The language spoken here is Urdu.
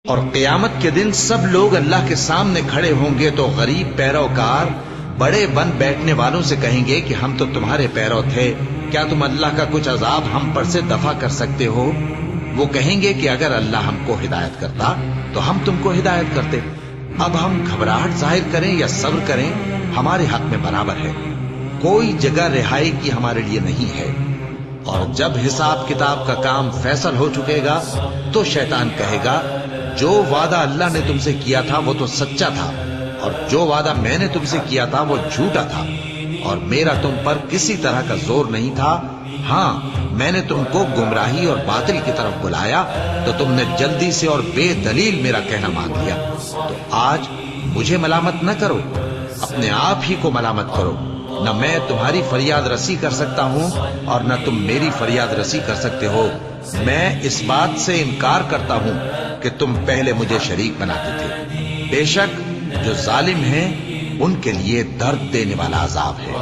اور قیامت کے دن سب لوگ اللہ کے سامنے کھڑے ہوں گے تو غریب پیروکار بڑے بن بیٹھنے والوں سے کہیں گے کہ ہم تو تمہارے پیرو تھے، کیا تم اللہ کا کچھ عذاب ہم پر سے دفع کر سکتے ہو؟ وہ کہیں گے کہ اگر اللہ ہم کو ہدایت کرتا تو ہم تم کو ہدایت کرتے۔ اب ہم گھبراہٹ ظاہر کریں یا صبر کریں ہمارے حق میں برابر ہے، کوئی جگہ رہائی کی ہمارے لیے نہیں ہے۔ اور جب حساب کتاب کا کام فیصل ہو چکے گا تو شیطان کہے گا جو وعدہ اللہ نے تم سے کیا تھا وہ تو سچا تھا، اور جو وعدہ میں نے تم سے کیا تھا وہ جھوٹا تھا، اور میرا تم پر کسی طرح کا زور نہیں تھا۔ ہاں، میں نے تم کو گمراہی اور باطل کی طرف بلایا تو تم نے جلدی سے اور بے دلیل میرا کہنا مان لیا۔ تو آج مجھے ملامت نہ کرو، اپنے آپ ہی کو ملامت کرو۔ نہ میں تمہاری فریاد رسی کر سکتا ہوں اور نہ تم میری فریاد رسی کر سکتے ہو۔ میں اس بات سے انکار کرتا ہوں کہ تم پہلے مجھے شریک بناتے تھے۔ بے شک جو ظالم ہیں ان کے لیے درد دینے والا عذاب ہے۔